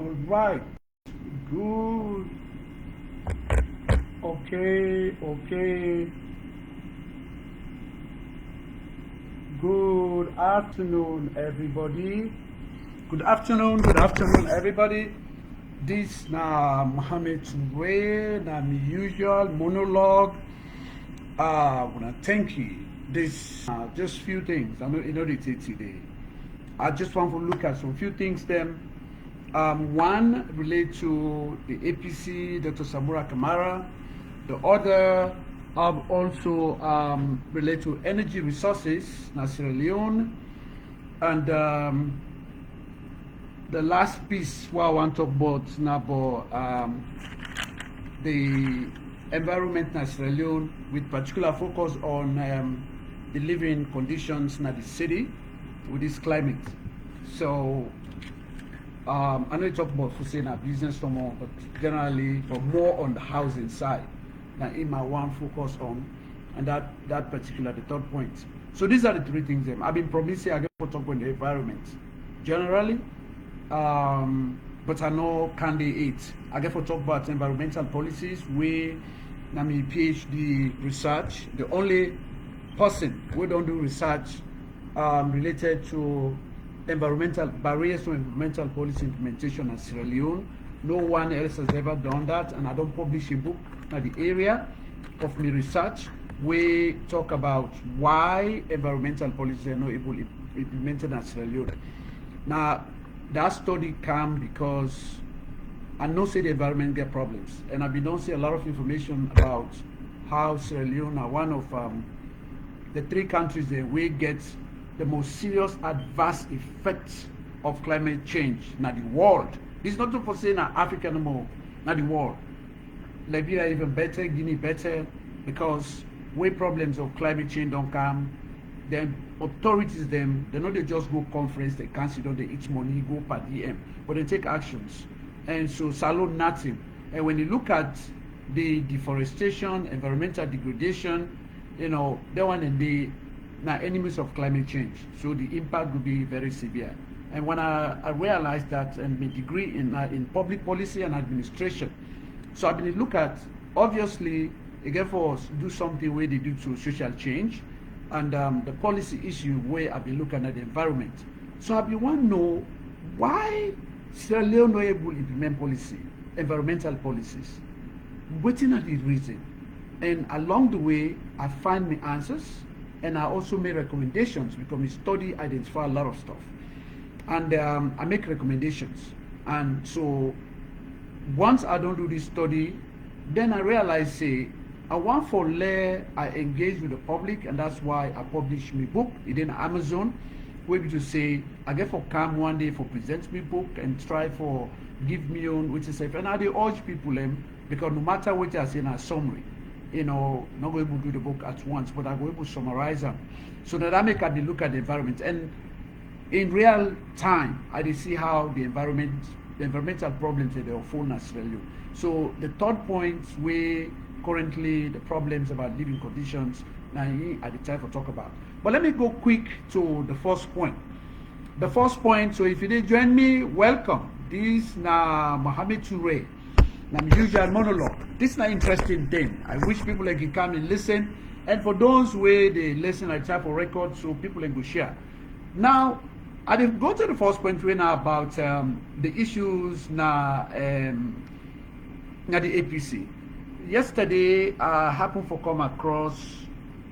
All right. Good. Okay. Good afternoon, everybody. Good afternoon, everybody. This na Mohamed Turay, na my usual monologue. I wanna thank you. This just few things. I know you know the today. I just want to look at some few things. Then, one relate to the APC, Dr. Samura Kamara. The other also relate to energy resources, na Sierra Leone, and the last piece what I want to talk about now about the environment in Sierra Leone with particular focus on the living conditions in the city with this climate. So I know you talk about Fusena business no more, but generally but more on the housing side. Now in my one focus on and that particular the third point. So these are the three things I've been promising I get to talk about the environment generally. But I know candidate I get to talk about environmental policies where I mean PhD research. The only person we don't do research related to environmental barriers to environmental policy implementation in Sierra Leone. No one else has ever done that, and I don't publish a book in the area of my research. We talk about why environmental policies are not able to implemented in Sierra Leone. Now, that study came because I know say the environment get problems, and I've been don't see a lot of information about how Sierra Leone are one of the three countries that we get the most serious adverse effects of climate change in the world. This is not to say na Africa anymore, not the world. Liberia even better, Guinea better, because where problems of climate change don't come, then authorities them they know they just go conference, they cancel, they each money go per DM, but they take actions. And so salon nothing. And when you look at the deforestation, environmental degradation, you know, they one and they now enemies of climate change. So the impact will be very severe. And when I realized that and my degree in public policy and administration, so I've been look at obviously again for us do something where they do to social change and the policy issue where I've been looking at the environment. So I've been want to know why Sierra Leone not able to implement policy, environmental policies. Waiting at the reason. And along the way I find my answers and I also make recommendations because we study identify a lot of stuff. And I make recommendations. And so once I don't do this study, then I realize say I want for layer I engage with the public, and that's why I publish my book. It in Amazon, where to say I get for come one day for present my book and try for give me own which is safe. And I urge people because no matter what I say in a summary, you know, not going to do the book at once, but I go able to summarize them. So that I make a look at the environment. And in real time, I see how the environmental problems that they are full in Sierra Leone. So the third point where currently the problems about living conditions now at the time for talk about. But let me go quick to the first point. The first point, so if you did join me, welcome. This na Mohamed Turay. Now usual monologue. This is an interesting thing. I wish people like can come and listen. And for those where they listen, I type for record so people can go share. Now, I will go to the first point right now about the issues now the APC. Yesterday, I happened to come across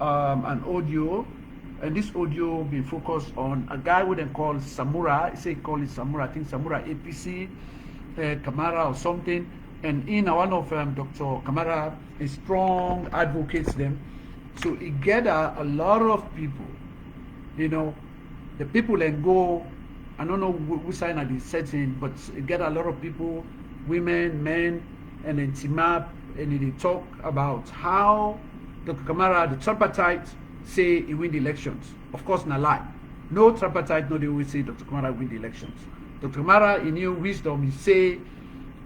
an audio, and this audio been focused on a guy who then called Samura. He say he called it Samura. I think Samura APC, Kamara or something. And in one of Dr. Kamara, a strong advocates them. So he gather a lot of people, you know. The people then go, I don't know who sign at the setting, but it get a lot of people, women, men, and then team up, and they talk about how Dr. Kamara, the tripartite, say he win the elections. Of course, not lie. No tripartite, no they will say Dr. Kamara win the elections. Dr. Kamara, in new wisdom, he say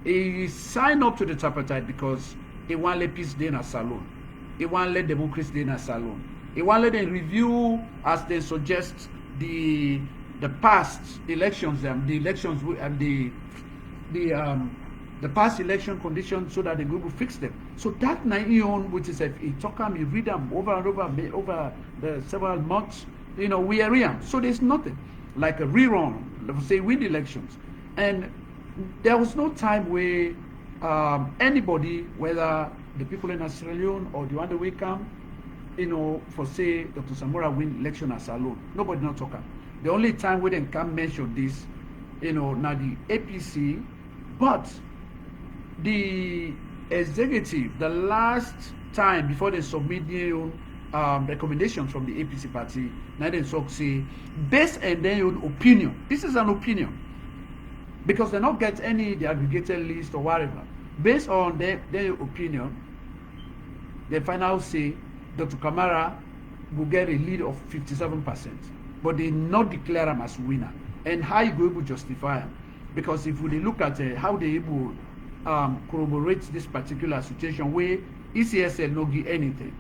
he signed up to the tripartite because he want let peace day in a salon. He want let democracy day in a salon. He want let them review as they suggest the past elections and the elections and the past election conditions so that the group will fix them. So that nine which is a talk you read them over and over the several months, we are here. So there's nothing like a rerun, let's say win elections. And there was no time where anybody, whether the people in Sierra Leone or the one that we come, for say Dr. Samora win election as alone. Nobody not talking. The only time we then can mention this, now the APC, but the executive, the last time before they submit their own recommendations from the APC party, now they say, based on their own opinion, this is an opinion, because they don't get any the aggregated list or whatever. Based on their opinion, they finally say Dr. Kamara will get a lead of 57%, but they not declare him as winner. And how you go able to justify him? Because if we look at how they able corroborate this particular situation where ECSL no give anything,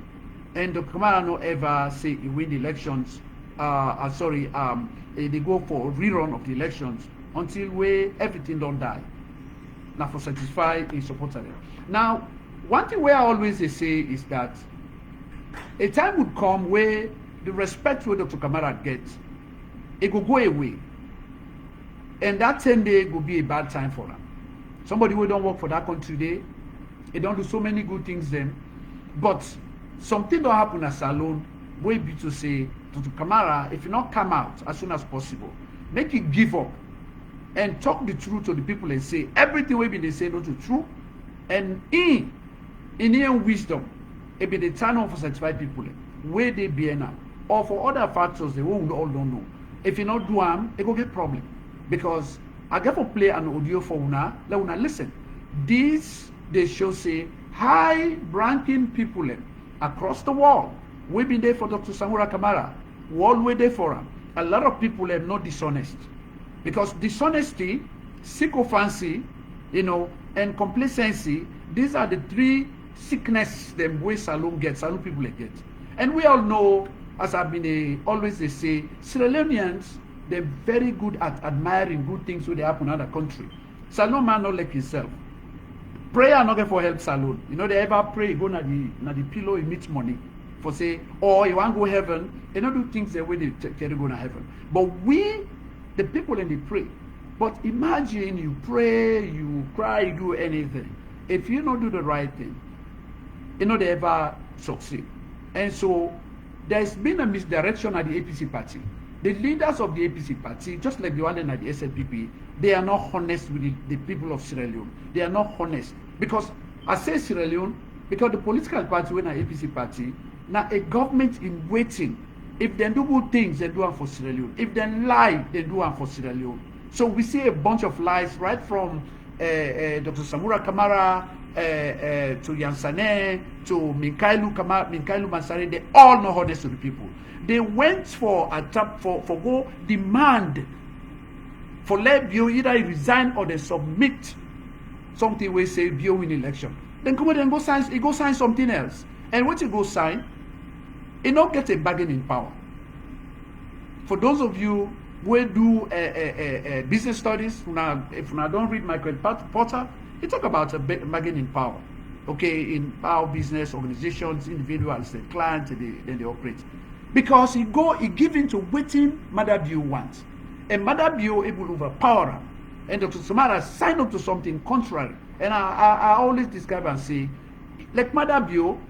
and Dr. Kamara no ever say he win the elections, they go for a rerun of the elections until where everything don't die. Now for satisfy a supporter. Now, one thing where I always say is that a time would come where the respect where Dr. Kamara gets, it will go away. And that 10 days will be a bad time for him. Somebody who don't work for that country today, he don't do so many good things then. But something don't happen as alone, way be to say, Dr. Kamara, if you not come out as soon as possible, make it give up and talk the truth to the people and say everything we been they say not the truth. And in your wisdom, it be the turn on for certified people where they be now. Or for other factors they won't all don't know. If you not do them, it will get problem. Because I get to play an audio for una, let una listen. This they show say high ranking people across the world. We been there for Dr. Samura Kamara. We always there for him. A lot of people are not dishonest. Because dishonesty, sycophancy, and complacency, these are the three sicknesses them way saloon people get. And we all know, as I've been always they say, Sierra Leoneans, they're very good at admiring good things when they happen in other country. Salon man not like himself. Prayer not get for help salon. They ever pray, go na the pillow, he meets money. For say, or you want to go heaven, they don't do things the way they carry go to heaven. But we, the people in the pray. But imagine you pray, you cry, you do anything. If you don't do the right thing, they ever succeed. And so there's been a misdirection at the APC party. The leaders of the APC party, just like the one at the SNPP, they are not honest with the people of Sierra Leone. They are not honest. Because I say Sierra Leone, because the political party, when an APC party, now a government in waiting. If they do good things, they do them for Sierra Leone. If they lie, they do them for Sierra Leone. So we see a bunch of lies right from Dr. Samura Kamara to Yansane to Minkailu Mansari. They all know how this to the people. They went for a tap for go demand for let Bio either resign or they submit something where say Bio win election. Then come on and go sign something else. And what you go sign, it not get a bargaining power. For those of you who do business studies, if you don't read Michael Porter, he talk about a bargaining power. Okay, in our business organizations, individuals, the clients, then they operate. Because he give into waiting Mother Bio wants. And Mother Bio able to overpower him. And Dr. Samara signed up to something contrary. And I always describe and say, like Mother Bio,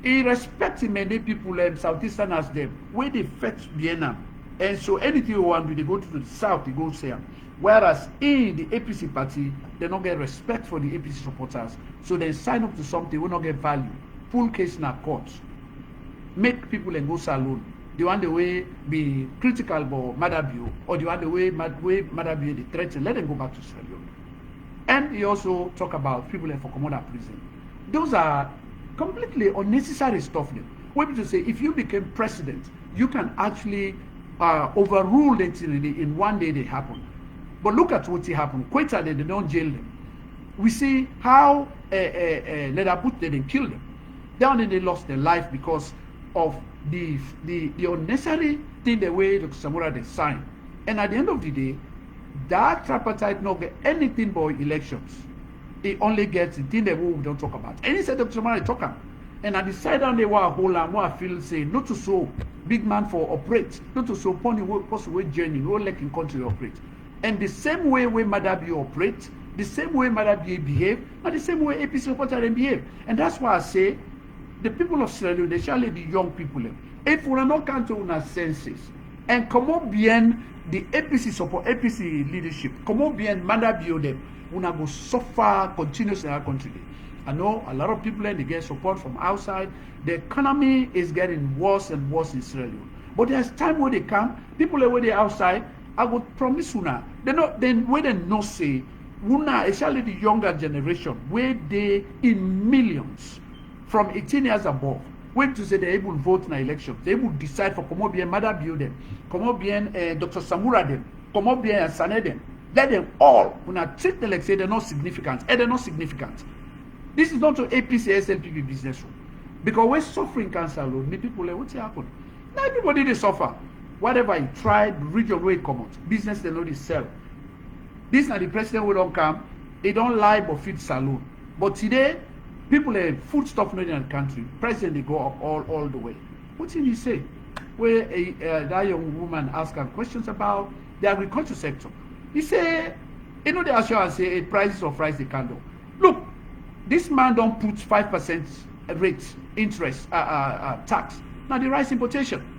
he respects many people Southeastern as them, where they fetch Vienna. And so anything you want, they go to the south, they go there. Whereas in the APC party, they don't get respect for the APC supporters. So they sign up to something, will not get value. Full case in a court. Make people and go salon. They want the way be critical about Mother Bio, or they want the way Mother Bio they threaten, let them go back to Sierra Leone. And he also talk about people for Comoda prison. Those are completely unnecessary stuff. What people say, if you became president, you can actually overrule it in one day they happen. But look at what happened. Quetta, they don't jail them. We see how Ledabut they didn't kill them. Then they lost their life because of the unnecessary thing the way Dr. Samura they signed. And at the end of the day, That tripartite not get anything but elections. It only gets the thing that we don't talk about. And he said Dr. Samara talk am. And I decided on the war whole and what I feel say not to so big man for operate, not to so pony possible journey, no like in country operate. And the same way Madabi operate, the same way Madabi behave, and the same way APC supporter them behave. And that's why I say the people of Sierra Leone, they shall the young people. If we are not come to our senses and come up beyond the APC support, APC leadership, come up beyond Madabi them, we go suffer continuously in our country. I know a lot of people and they get support from outside. The economy is getting worse and worse in Sierra Leone. But there's time when they come, people are they outside. I would promise una. They not then when they not say una, especially the younger generation, where they in millions from 18 years above, when to say they able to vote in the elections, they will decide for Komobien Madabi them, Komobien Dr. Samura them, Komobien and Sane them. Let them all una treat them like say they're not significant, and they're not significant. This is not to APC SLPP business. Because we're suffering cancer alone, the people like what's happened? Now everybody they suffer. Whatever he tried, the region where it come out. Business they know they sell. This now the president will don't come, they don't lie but feed saloon. But today, people have food stuff not in the country. President they go up all the way. What did he say? Where that young woman asked her questions about the agriculture sector. He said, you know the assurance say prices of rice they can do. Look, this man don't put 5% rate interest tax. Now the rice importation.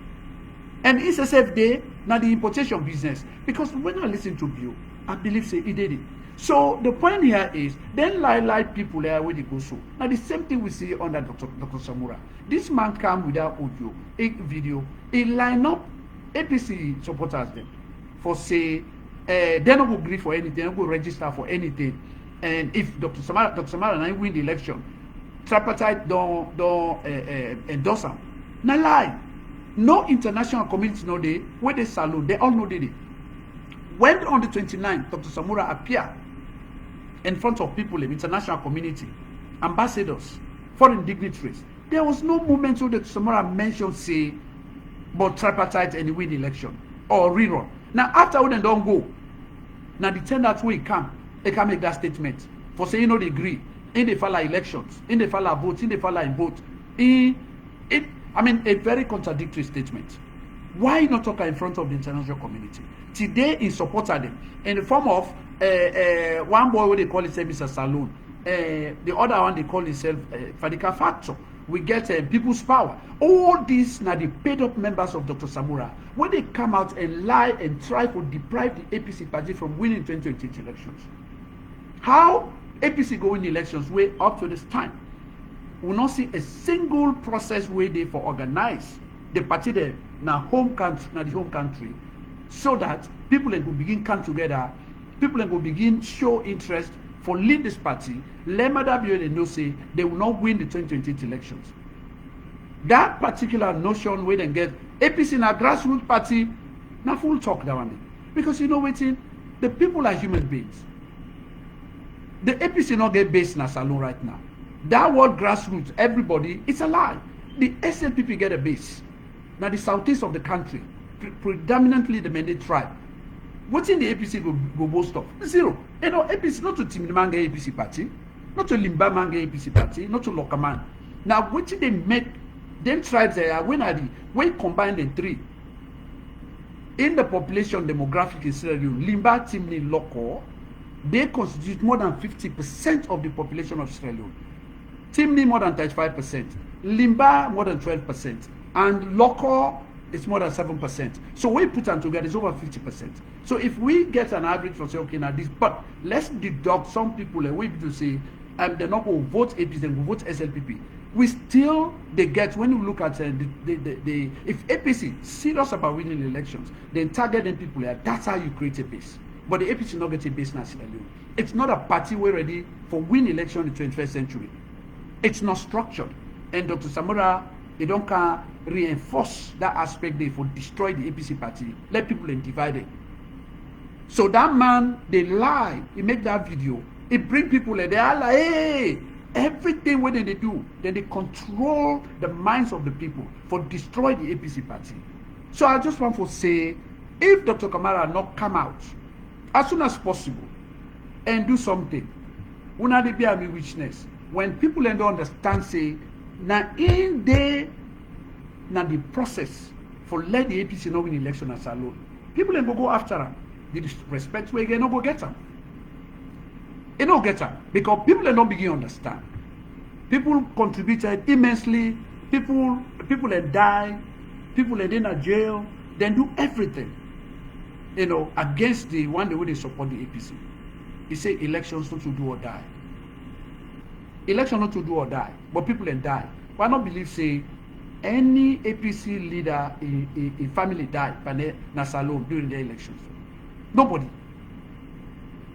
And it's a safe day, now the importation business. Because when I listen to Bill, I believe say he did it. So the point here is, then lie people there where they go so. Now the same thing we see under Dr. Samura. This man come without audio, a video, he line up APC supporters them for say they not go agree for anything, they not go register for anything. And if Dr. Samara and I win the election, tripartite don't endorse him. Now lie. No international community know they where they salute, they all know they did. When on the 29th, Dr. Samura appeared in front of people in international community, ambassadors, foreign dignitaries, there was no moment where Dr. Samura mentioned say but tripartite and win the election or rerun. Now after when they don't go, now the 10 that way come, they can make that statement for saying no they agree in the file elections, in the file votes, in the file in vote. A very contradictory statement. Why not talk in front of the international community? Today, he supported them in the form of one boy where they call himself Mr. Saloon, the other one they call himself Fadika Factor. We get People's Power. All these now the paid up members of Dr. Samura, when they come out and lie and try to deprive the APC party from winning 2020 elections. How APC go in elections way up to this time? We will not see a single process where they for organize the party there now home country, now the home country, so that people will begin come together, people will begin show interest for lead this party. Let Madabi they know say they will not win the 2020 elections. That particular notion where they get APC in a grassroots party, now full talk that one. Because you know waiting, the people are human beings. The APC not get based in a salon right now. That word grassroots, everybody, it's a lie. The SLPP get a base. Now the southeast of the country, predominantly the Mende tribe. What's in the APC go boast of? Zero. You know, APC, not to Timimanga APC party, not to Limba Manga APC party, not to Lokaman. Now, what did they make? Them tribes there, when combine the three, in the population demographic in Sierra Leone, Limba, Timni, Loko, they constitute more than 50% of the population of Sierra Leone. Timni more than 35%, Limba more than 12%, and Loko is more than 7%. So we put them together, it's over 50%. So if we get an average for say, okay, now this, but let's deduct some people and we to say, they're not going to vote APC, they will vote SLPP. We still, they get, when you look at if APC serious about winning elections, then targeting people here, that's how you create a base. But the APC not get a base nationally. It's not a party we're ready for win election in the 21st century. It's not structured. And Dr. Samura, they don't can reinforce that aspect there for destroy the APC party. Let people divide it. So that man, they lie. He make that video. He bring people and they are like, hey, everything what they do, then they control the minds of the people for destroy the APC party. So I just want to say, if Dr. Kamara not come out as soon as possible and do something. Una dey be a witness. When people don't understand, say, na in the process for let the APC not win election as alone. People then go after them. The respect we again no go get them. They don't get them because people don't begin to understand. People contributed immensely. People that die. People that in a jail. Then do everything, against the one the way they support the APC. He say elections not to do or die. Election not to do or die, but people then die. But I don't believe say any APC leader in family died by the salon during the elections. Nobody.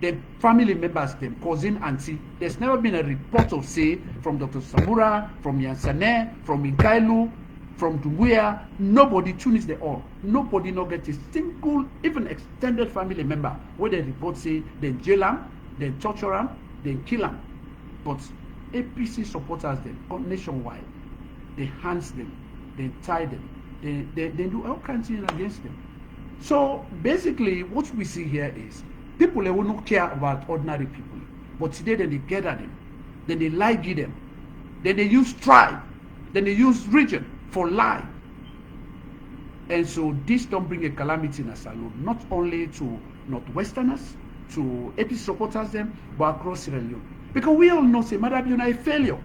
The family members, them cousin, auntie. There's never been a report of say from Dr. Samura, from Yansane, from Inkailu, from Dumbuya. Nobody tunes the all. Nobody not get a single, even extended family member where they report say they jail them, they torture them, they kill them. But APC supporters them nationwide. They hands them, they tie them, they do all kinds of things against them. So basically, what we see here is people will not care about ordinary people, but today then they gather them, then they lie give them, then they use tribe, then they use region for lie. And so this don't bring a calamity in Asalo, not only to Northwesterners, to APC supporters them, but across Sierra Leone. Because we all know say Madabio is a failure.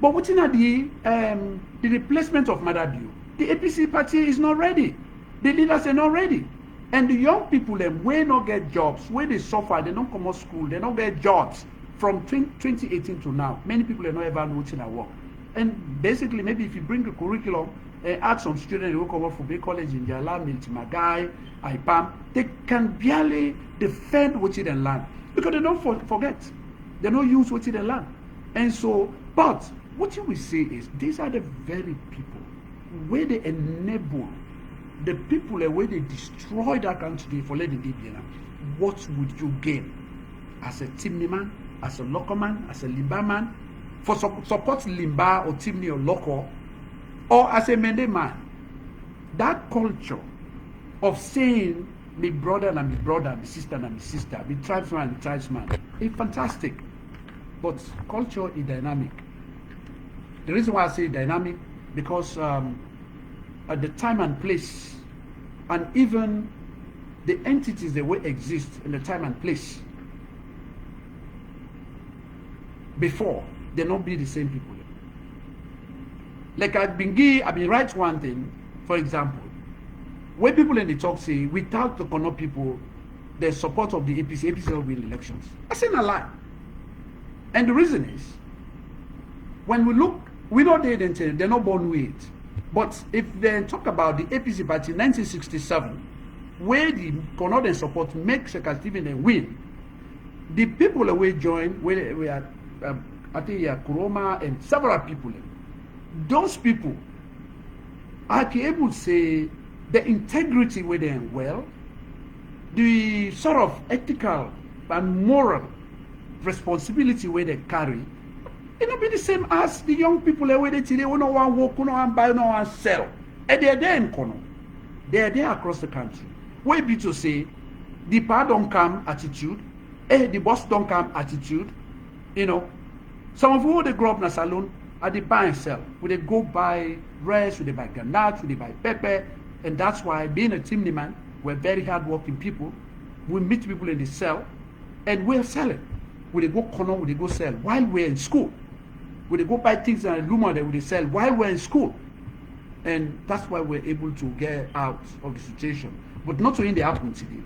But within the replacement of Madabio, the APC party is not ready. The leaders are not ready. And the young people them will not get jobs, where they suffer, they don't come out school, they don't get jobs from 2018 to now. Many people are not ever noting at work. And basically, maybe if you bring the curriculum and ask some students who come out from Bay College in Jala, Miltimagai, IPAM, they can barely defend what they learn. Because they don't forget. They don't use what they learn. And so, but what you will say is, these are the very people where they enable the people where they destroy that country for letting it be. What would you gain as a Timni as a local man, as a Limba man, for support Limba or Timni or local, or as a Mende man? That culture of saying me brother and me brother, me sister and me sister, me tribesman and tribesman, is fantastic. But culture is dynamic. The reason why I say dynamic, because at the time and place, and even the entities that will exist in the time and place before, they not be the same people. Like I've been right one thing, for example, when people in the talk say without the Kono people, the support of the APC will win elections. I say a lie. And the reason is, when we look, we know they're not born with it. But if they talk about the APC party in 1967, where the Kono support make Sheikh Stephen and win, the people that we join, where we are, I think Kuroma and several people, those people are able to say the integrity with them well, the sort of ethical and moral responsibility where they carry, it not be the same as the young people where they today who no one work, who no one buy, no one sell. And they are there in Kono. They are there across the country. Where be to say the power don't come attitude, the boss don't come attitude, Some of who they grow up in a salon are they buy and sell. Would they go buy rice, would they buy granite, would they buy pepper? And that's why being a Timni man, we're very hard-working people. We meet people in the cell, and we're selling. Would they go corner, would they go sell while we're in school? Would they go buy things in a Luma that would they sell while we're in school? And that's why we're able to get out of the situation. But not only they happen today.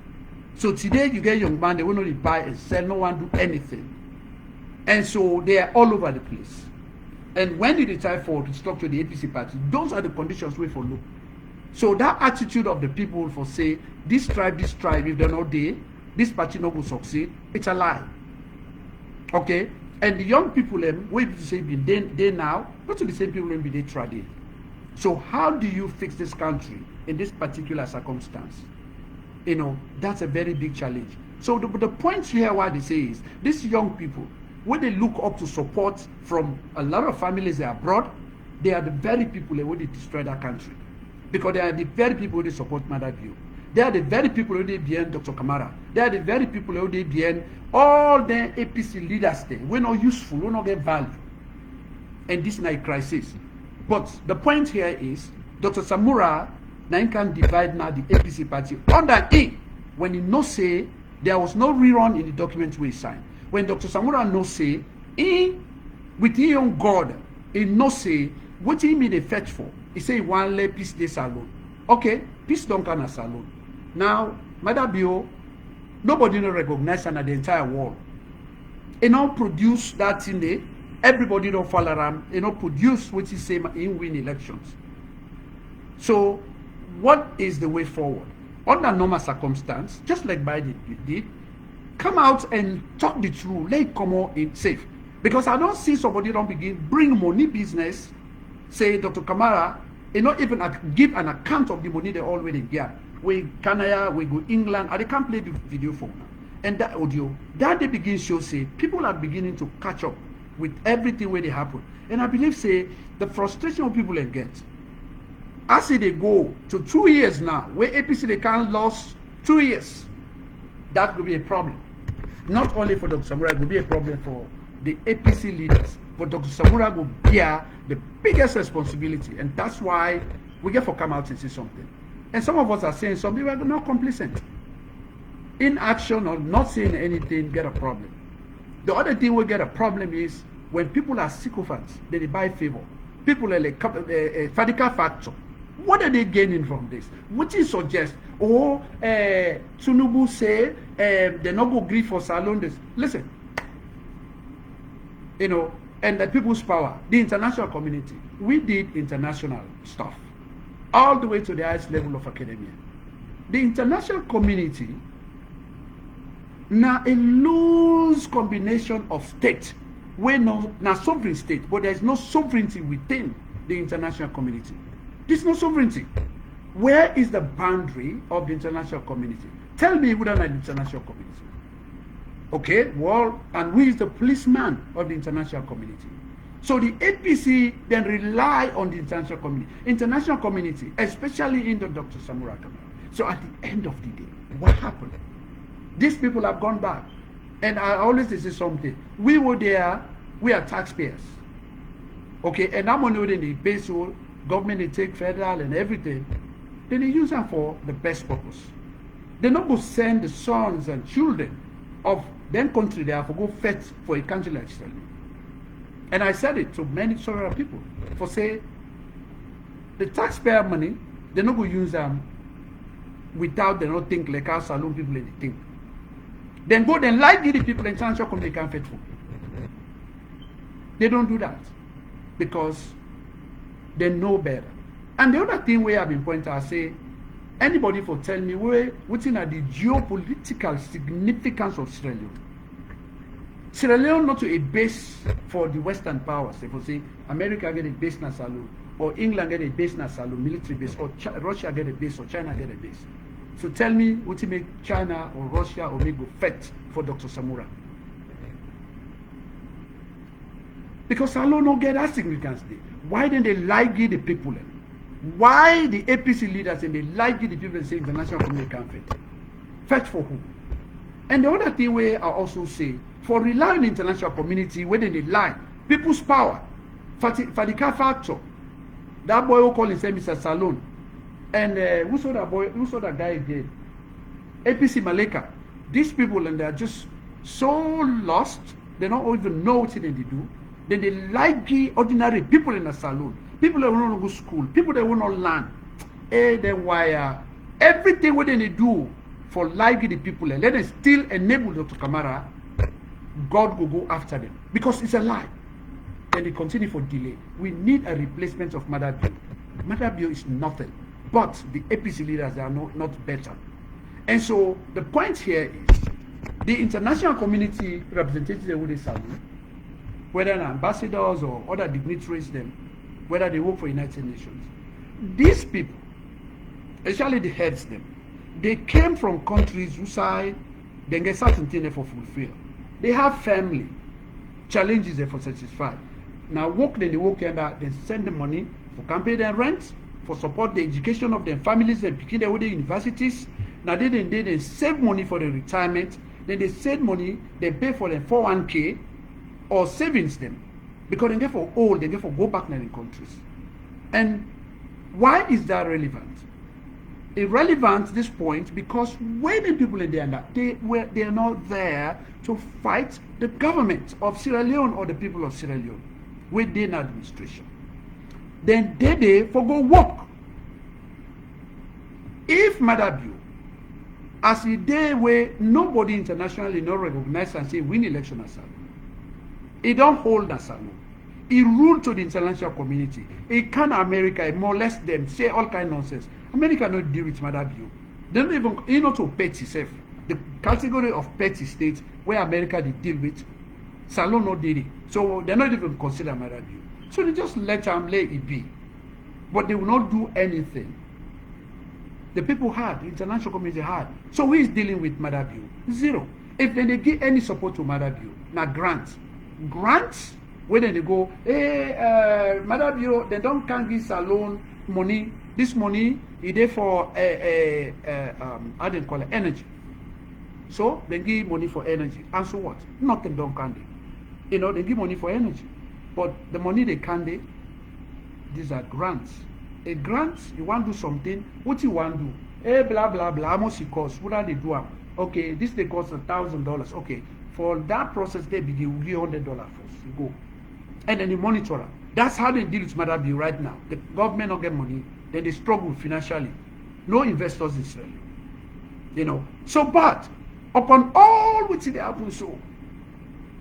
So today you get young man, they will only buy and sell, no one do anything. And so they are all over the place. And when they decide for to structure the APC party, those are the conditions we follow. So that attitude of the people for say, this tribe, if they're not there, this party not will succeed, it's a lie. Okay? And the young people, wait to say, they now, not to the same people be they tried. So how do you fix this country in this particular circumstance? That's a very big challenge. So the point here, what they say is, these young people, when they look up to support from a lot of families abroad, they are the very people who they destroy that country. Because they are the very people who they support Madabio. They are the very people who they behind Dr. Kamara. They are the very people who they behind all the APC leaders there. We're not useful, we not get value. And this night crisis. But the point here is Dr. Samura now can divide now the APC party under it when he no say there was no rerun in the document we signed. When Dr. Samura no say he with his own God, he no say what he mean they fetch for. He say he want let peace dey salon. Okay, peace don't come as salon. Now, Mother Bio, nobody no recognize her at the entire world. He not produce that thing there. Everybody don't follow around. He not produce what he say in win elections. So, what is the way forward? Under normal circumstance, just like Biden did, come out and talk the truth. Let it come out in safe. Because I don't see somebody don't begin bring money business, say Dr. Kamara, not even give an account of the money they already get. We Canada, we go England, and they can't play the video for now. And that audio, that they begin show say people are beginning to catch up with everything where they happen. And I believe say the frustration of people they get. As they go to 2 years now, where APC they can't lose 2 years, that could be a problem. Not only for Dr. Samura, it will be a problem for the APC leaders. But Dr. Samura will bear the biggest responsibility. And that's why we get for come out and say something. And some of us are saying some people are not complacent. Inaction or not saying anything get a problem. The other thing we get a problem is when people are sycophants, they buy favor. People are like Fadika factor. What are they gaining from this? What is suggest? Oh, Tunubu say they not go agree for salon this. Listen, you know, and the people's power, the international community, we did international stuff all the way to the highest level of academia. The international community now a loose combination of states. We're not sovereign state, but there's no sovereignty within the international community. There's no sovereignty. Where is the boundary of the international community? Tell me who is the international community. Okay, well, and who is the policeman of the international community? So the APC then rely on the international community, especially in the Dr. Samura Kamara. So at the end of the day, what happened? These people have gone back. And I always say something. We were there, we are taxpayers. Okay, and that money when they pay so government they take federal and everything, then they use them for the best purpose. They not go send the sons and children of them country there for go fetch for a country like Israel. And I said it to many several people for say the taxpayer money, they not go use them without they not think like our saloon people they think. Then go then like the people in international community can fetch for. They don't do that because they know better. And the other thing we have been pointing out, I say, anybody for tell me what's in the geopolitical significance of Sierra Leone. Sierra Leone not a base for the Western powers. If we say America get a base na Salou, or England get a base na Salou, military base, or Russia get a base, or China get a base. So tell me what make China or Russia or make go fight for Dr. Samura. Because Salou no get that significance there. Why didn't they like the people? Why the APC leaders and they like the people and say international community can't fight? Fight for who? And the other thing we I also say, for relying on the international community, where they lie, people's power, Fadika factor, that boy who call himself Mr. Salon, and who saw that boy, who saw that guy again? APC Maleka. These people, and they are just so lost, they don't even know what they do. Then they like the ordinary people in the saloon, people that will not go to school, people that will not learn. Then why everything what they do for like the people, let them still enable Dr. Kamara, God will go after them. Because it's a lie. And they continue for delay. We need a replacement of Mother Bio. Mother Bio is nothing. But the APC leaders are not better. And so the point here is the international community representatives of the saloon, whether ambassadors or other dignitaries, them, whether they work for United Nations, these people, especially the heads, them, they came from countries who say they get certain things for fulfill. They have family challenges they for satisfy. Now work then they work and they send the money for campaign and rent, for support the education of their families and picking their universities. Now they save money for the retirement, then they save money, they pay for the 401k or savings them. Because they get for old, they get for go back to the countries. And why is that relevant? Irrelevant at this point because when the people in there, they are not there to fight the government of Sierra Leone or the people of Sierra Leone within administration. Then they for go work. If Madabio, as a day where nobody internationally not recognize and say win election as Salon, he don't hold as Salon. He ruled to the international community. He can America, he molest them, say all kind of nonsense. America not deal with Madabio. They don't even, he not to petty self. The category of petty states where America they deal with, Salon not did it. So they're not even consider Madabio. So they just let him lay it be. But they will not do anything. The people had, the international community had. So who is dealing with Madabio? Zero. If then they give any support to Madabio, now grants. Grants, where then they go, hey, Madabio, they don't can't give Salon money. This money is there for how do you call it? Energy. So they give money for energy. And so what? Nothing don't can they. You know, they give money for energy. But the money they can do, these are grants. A grant, you want to do something, what you want to do? Hey, blah, blah, blah, how much it costs? What are they doing? Okay, this they cost $1,000. Okay, for that process, they begin give $100 first. You go. And then you monitor them. That's how they deal with Madabio right now. The government don't get money, then they struggle financially. No investors in Israel. You know. So, but upon all which they happen, so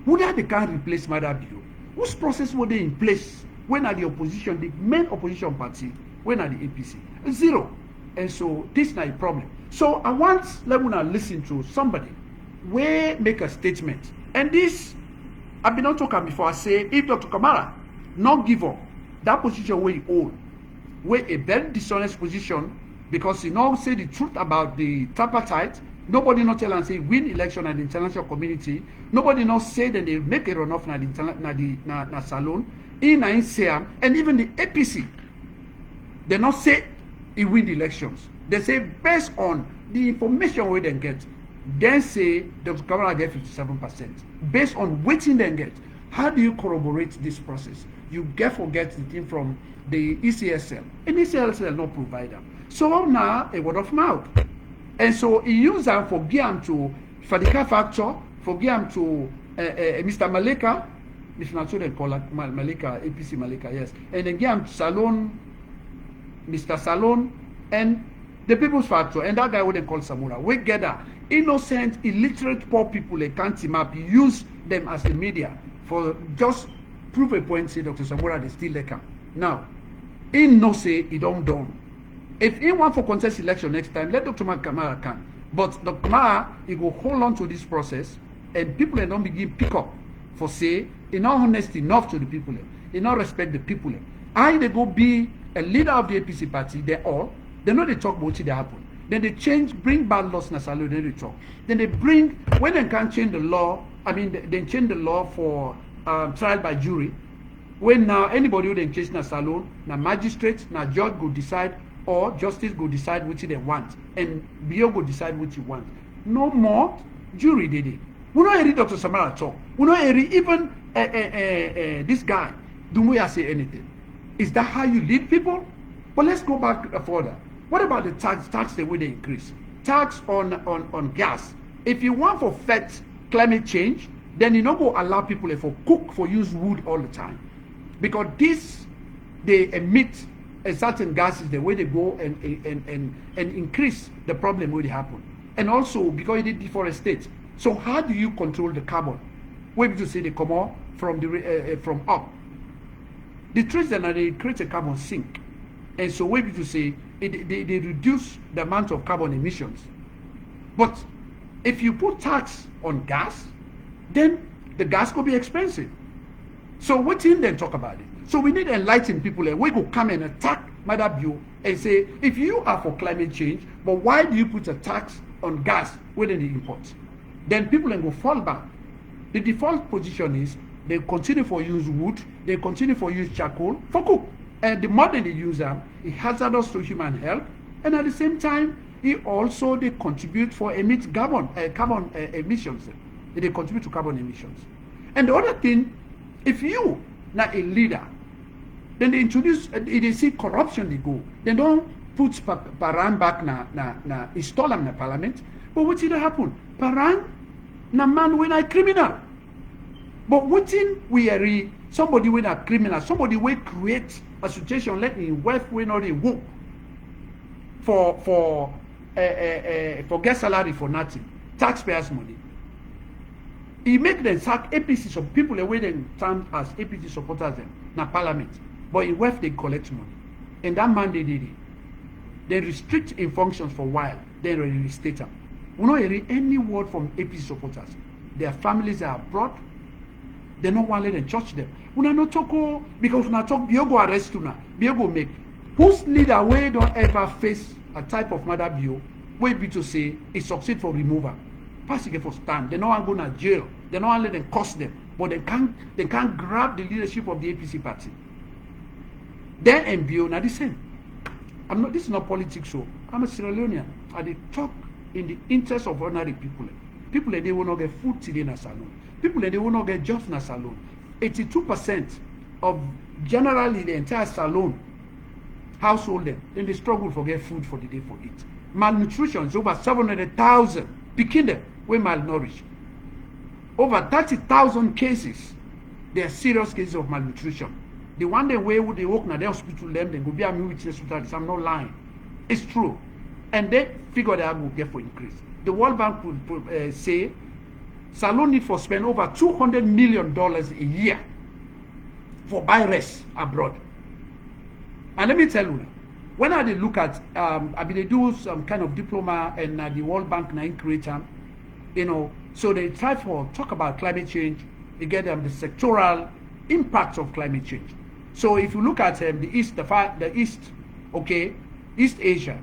who that they can't replace Madabio? Whose process were they in place when are the opposition, the main opposition party, when are the APC? Zero. And so this is not a problem. So I want let me listen to somebody where make a statement. And this I've been on talking before. I say if Dr. Kamara not give up that position where he hold, where a very dishonest position because he not say the truth about the tripartite. Nobody not tell and say win election at the international community. Nobody not say that they make a runoff na Salon. In and even the APC, they not say he win the elections. They say based on the information we then get, then say Dr. Kamara get 57%. Based on what they get, how do you corroborate this process? You forget the thing from the ECSL. And ECSL not provide them. So now a word of mouth. And so he used them for Giam to Fadika Factor, for Giam to Mr. Maleka. If not so they call it Malika, APC Malika, yes. And again, Salon, Mr. Salon, and the People's Factor, and that guy wouldn't call Samura. We gather innocent, illiterate, poor people, they can't team up, use them as the media for just prove a point, say Dr. Samura, they still like him. Now, he no say he don't done. If he want for contest election next time, let Dr. Kamara come. But Dr. Kamara, he go hold on to this process, and people they don't begin pick up for say, he not honest enough to the people, he not respect the people. I they go be a leader of the APC party, they know they talk about it, they happen. Then they change, bring bad laws in Salon, then they talk. Then they bring, when they can't change the law, I mean, they change the law for trial by jury. When now anybody who then change in Salon, now magistrate, now judge go decide, or justice go decide which they want, and BO go decide which you want. No more jury did it. We don't hear Dr. Samara talk. We don't hear even this guy. Do we say anything? Is that how you lead people? But let's go back further. What about the tax? Tax the way they increase. Tax on gas. If you want for fight climate change, then you not go allow people for cook for use wood all the time, because this they emit a certain gases the way they go and increase the problem where they happen, and also because it deforestate. So how do you control the carbon? Where did you say they come out from the from up? The trees then they create a carbon sink, and so where did you say they reduce the amount of carbon emissions? But if you put tax on gas, then the gas could be expensive. So what in then talk about it? So we need to enlighten people, and we go come and attack Madabio and say, if you are for climate change, but why do you put a tax on gas within the imports? Then people then go fall back. The default position is they continue for use wood, they continue for use charcoal for cook. And the more they use them, it hazardous to human health, and at the same time, he also they contribute for carbon emissions. They contribute to carbon emissions. And the other thing, if you not a leader, then they introduce, they see corruption, they go. They don't put Paran back na install them in parliament. But what did happen? Paran na man when a criminal. But what in we are somebody when a criminal, somebody will create a situation let in wealth when not a work for get salary for nothing, taxpayers' money. He make them sack APC, some people away them stand as APC supporters them na parliament, but in wealth they collect money, and that man they did it. They restrict in functions for a while, then reinstate them. We don't hear any word from APC supporters. Their families are abroad. They don't want to let them touch them. We don't talk because we don't talk. Biogo arrest you now. Biogo make whose leader way don't ever face a type of murder bio. Way be to say it succeed for removal. Pass it for stand. They don't want to go to jail. They don't want to let them cost them. But they can't grab the leadership of the APC party. Then MBO now the same. This is not politics show. I'm a Sierra Leonean. I talk in the interest of ordinary people. People they will not get food today in a salon. People they will not get jobs in a salon. 82% of generally the entire salon household then they struggle for get food for the day for it. Malnutrition is over 700,000 picking them we malnourished. Over 30,000 cases. There are serious cases of malnutrition. The one day where they walk now the hospital them, they go be a witness to that. I'm not lying. It's true. And they figure they will get for increase. The World Bank would say Salon need for spend over $200 million a year for buy rest abroad. And let me tell you, when I look at, I mean, they do some kind of diploma and the World Bank now create them, so they try to talk about climate change. They get the sectoral impacts of climate change. So if you look at the East, East Asia,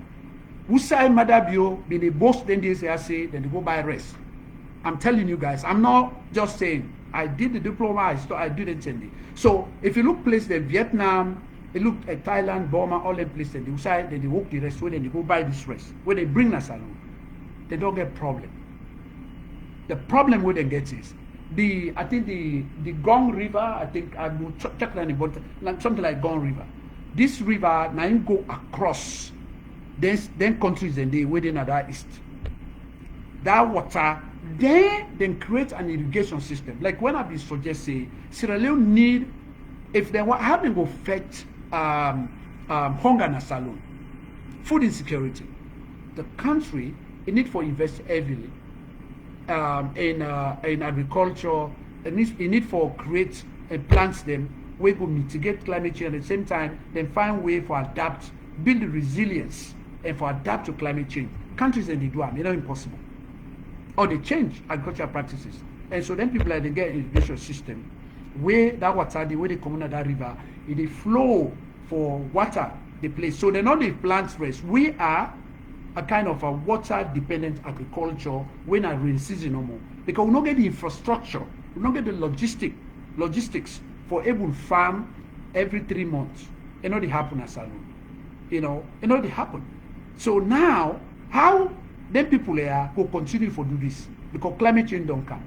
Usai Madabio, they boast then they say, then they go buy rest. I'm telling you guys, I'm not just saying, I did the diploma, I didn't send it. So if you look places like Vietnam, you look at Thailand, Burma, all the places, they Usai, then they walk the rest, where then they go buy this rest. Where they bring us along, they don't get problem. The problem where they get is, I think the Gong River, I think I will check that about something like Gong River. This river now go across then countries and they within that east. That water then create an irrigation system. Like when I be suggest say Sierra Leone need, if they want having go affect hunger in a salon, food insecurity, the country it need for invest heavily in agriculture. It need for create and plants them we go mitigate climate change at the same time, then find way for adapt, build resilience and for adapt to climate change. Countries in the do it's not impossible. Or they change agricultural practices. And so then people like they get irrigation system where that water, the way they come out that river, it flow for water the place. So they're not the plants rest. We are a kind of a water dependent agriculture when I rain season no more. Because we don't get the infrastructure, we don't get the logistics for able farm every 3 months. It not happen as salon. It not happen. So now how then people there will continue to do this because climate change don't come.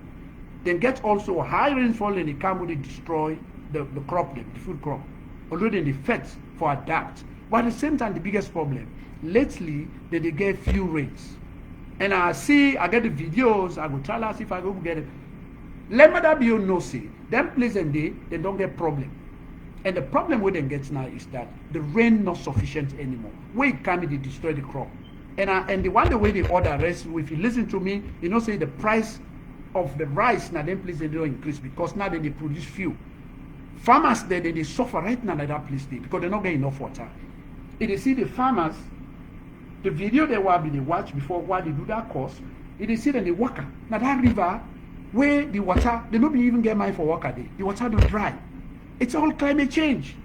Then get also high rainfall and it can really destroy the crop, the food crop. Although then the effects for adapt. But at the same time, the biggest problem, lately they get few rains. And I get the videos, I go tell us if I go get it. Let me that be no say. Them place and they don't get problem. And the problem we then get now is that the rain not sufficient anymore. Where it can they destroy the crop. And the way they order rest, if you listen to me, say the price of the rice now then place they don't increase because now they produce few. Farmers they suffer right now at that place because they're not getting enough water. If you see the farmers, the video they watch before while they do that course, if they see that they walk now that river where the water they don't even get money for water day. The water don't dry. It's all climate change.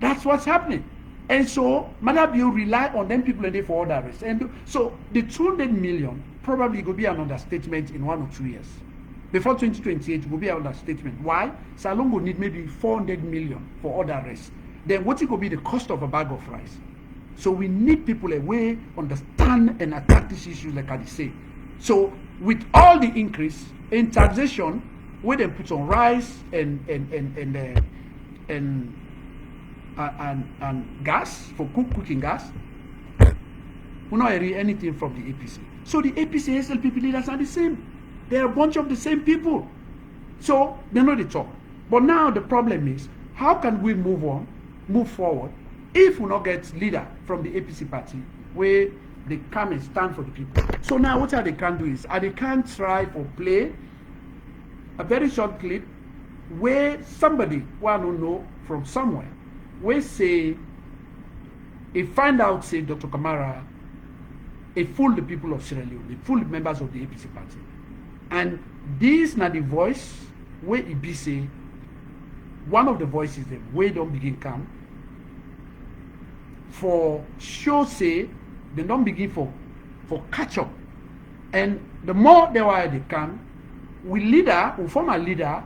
That's what's happening. And so, Madabio rely on them people and they for order rest. And so, the 200 million probably will be an understatement in 1 or 2 years. Before 2028, it will be an understatement. Why? Salon will need maybe 400 million for order rest. Then what it will be the cost of a bag of rice? So we need people away understand and attack these issues like I say. So with all the increase in taxation, where they put on rice and gas for cooking gas, we not hear anything from the APC. So the APC SLPP leaders are the same. They're a bunch of the same people. So they know the talk. But now the problem is, how can we move forward, if we not get leader from the APC party where they come and stand for the people? So now what they can do is, they can try for play a very short clip where somebody who I don't know from somewhere will say, he find out, say Dr. Kamara, he fooled the people of Sierra Leone, he fooled the members of the APC party. And this now the voice where he be say, one of the voices that we don't begin come for sure say they don't begin for catch up. And the more they come, we form a leader,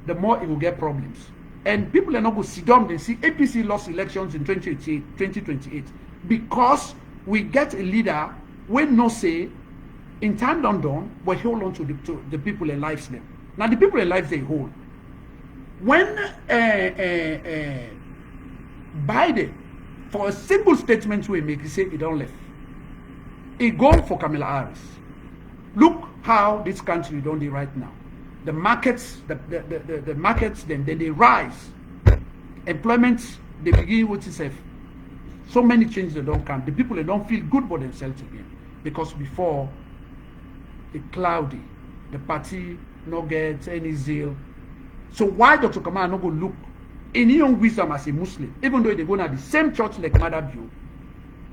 the more it will get problems. And people are not going to sit down and see APC lost elections in 2028 because we get a leader when no say in time done, but hold on to the people and lives them. Now the people and lives they hold. When Biden, for a simple statement we make, he say he don't left. He go for Kamala Harris. Look how this country don't do right now. The markets, the markets, then they rise. Employment, they begin with itself. So many changes they don't come. The people they don't feel good for themselves again. Because before, it's cloudy. The party no get any zeal. So why Dr. Kamara not go look in his own wisdom as a Muslim, even though they go to the same church like Mother Bio,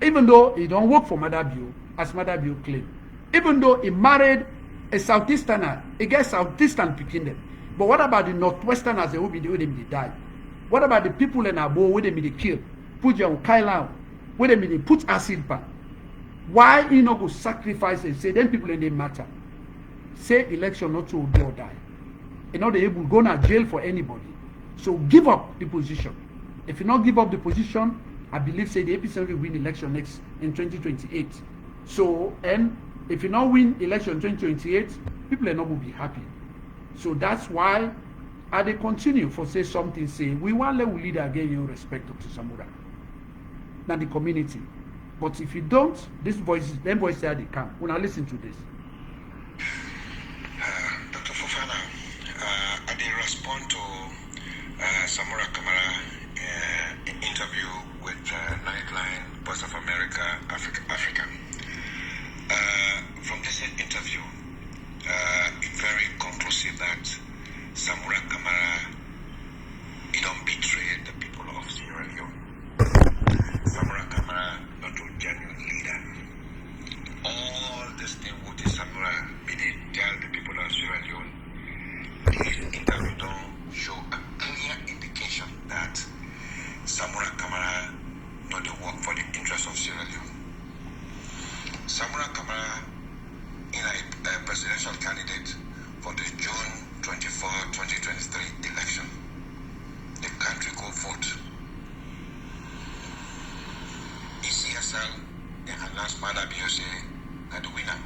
even though he don't work for Mother Bio, as Mother Bio claim, even though he married a Southeasterner, he gets Southeastern picking them. But what about the Northwesterners? They will be the way they die. What about the people in Abo where they be kill? Put your Kailan, where they be put acid pan? Why he not go sacrifice and say then people in they matter? Say election not to do or die. You know they able go to jail for anybody. So give up the position. If you not give up the position, I believe say the APC will win election next in 2028. So and if you not win election 2028, people are not going to be happy. So that's why they continue for say something say we want let we lead again in respect to Samura. Now the community. But if you don't, these voices, them voices they come. When I listen to this. Dr. Fofana, I did respond to Samura Kamara interview with Nightline, Voice of America, Africa. From this interview, it's very conclusive that Samura Kamara, he don't betray the people of Sierra Leone. Samura Kamara, not a genuine leader. All this thing with the Samura, he did tell the people of Sierra Leone. This interview don't show a clear indication that Samura Kamara not the work for the interest of Sierra Leone. Samura Kamara is a presidential candidate for the June 24, 2023 election. The country go vote. ECSL and announced Mada BOC as the winner.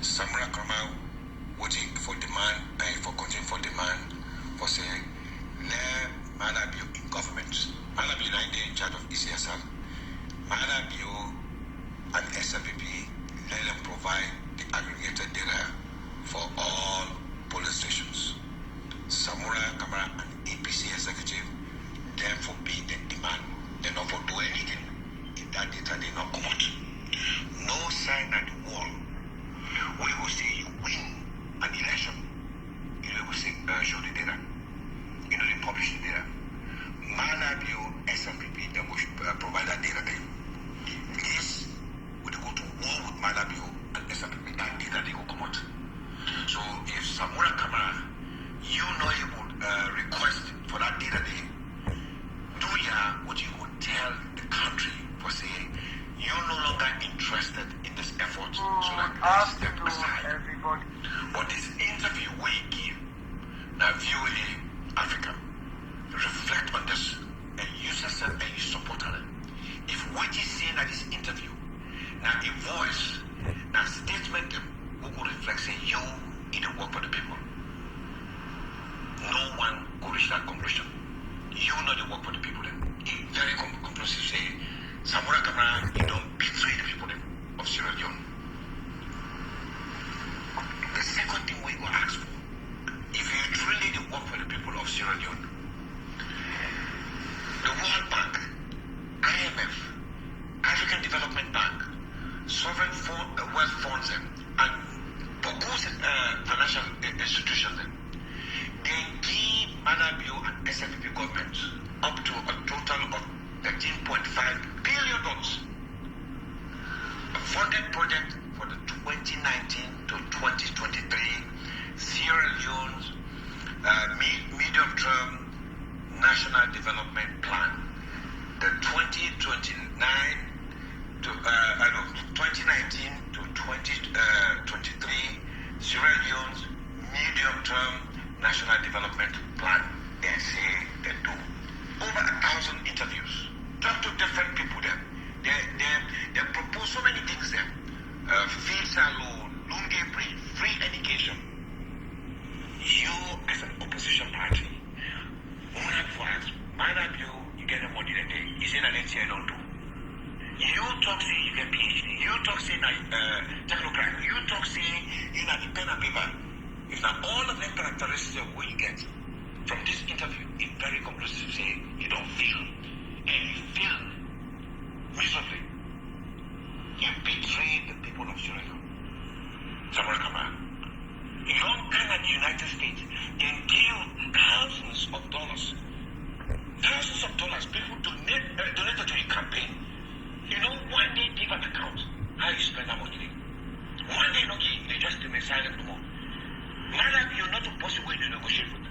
Samura Kamara voting for demand, for continuing for demand, for saying, let Mada BO in government. Mada BO 9 days in charge of ECSL. Mada BO and SLPP let them provide the aggregated data for all police stations. Samura Kamara and APC executive therefore be the demand. They not for do anything if that data they not come out. No sign at the wall. We will say you win an election. You will say show the data. You know they publish the data. Manabio SLPP they will provide that data there. This would go to war with Manabio and SLPP. That data they will come out. So if Samura Kamara, you know able request for that data there, do ya what you conclusive say, Samura Kamara, you don't betray the people of Sierra Leone. The second thing we will ask for, if you truly do work for the people of Sierra Leone, the World Bank, IMF, African Development Bank, sovereign wealth funds, and Bogus financial institutions, they give Manabio and SFP government up to a total of $13.5 billion. A funded project for the 2019 to 2023 Sierra Leone's medium-term National Development Plan, the 2019 to 2023 Sierra Leone's medium-term National Development Plan. They say they do over 1,000 interviews. Talk to different people there. They propose so many things there. Field salon, lunge breed, free education. You as an opposition party, you get the money that day. You say that next year don't do. You talk say you get PhD. You talk say technocrat. You talk say you not pen and paper. If not all of them characteristics of what you get from this interview, it's very conclusive. Say you don't feel, and you feel miserably. You betrayed the people of Sierra Leone. Samara Kamara. Your Canada, United States, they give thousands of dollars. People donated to your campaign. You know, one day give an account how you spend that money. One day, no, they just remain silent no more. Manabio not possible way to negotiate with.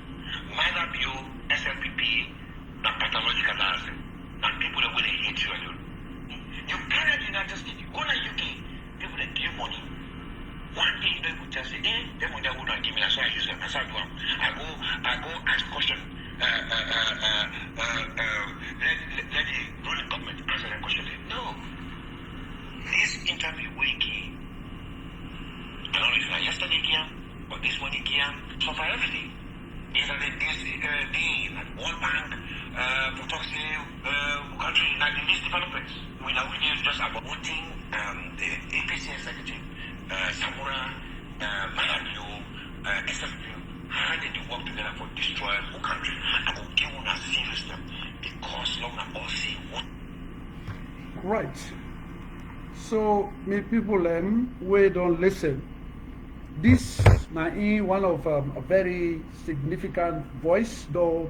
Manabio, SLPP, not pathological dancing, and people that will hate you alone. You cannot United States, you go to UK, people that give money. One day they would just say, they would not give me, that's why I use them. That's how I do. I go ask question. Let the ruling government answer that question. No. This interview wiki, I don't know if it's yesterday here or this morning here, so for every day. These are the day at World Bank, for talking country like in these developments. We now really just about voting the APC executive, Samura, Manabio, SFP. How did you work together for destroy the whole country? I will give on a serious step because long and all see what. Right. So many people we don't listen. This now one of a very significant voice though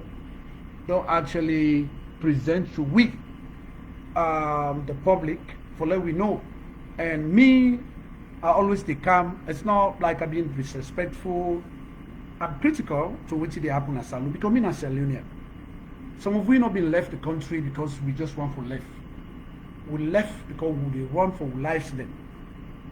don't actually present to we the public for let we know. And me I always stay calm. It's not like I'm being disrespectful. I'm critical to what they happen at Salon because I'm a Salonian. Some of we not been left the country because we just want for left. We left because we want for lives then.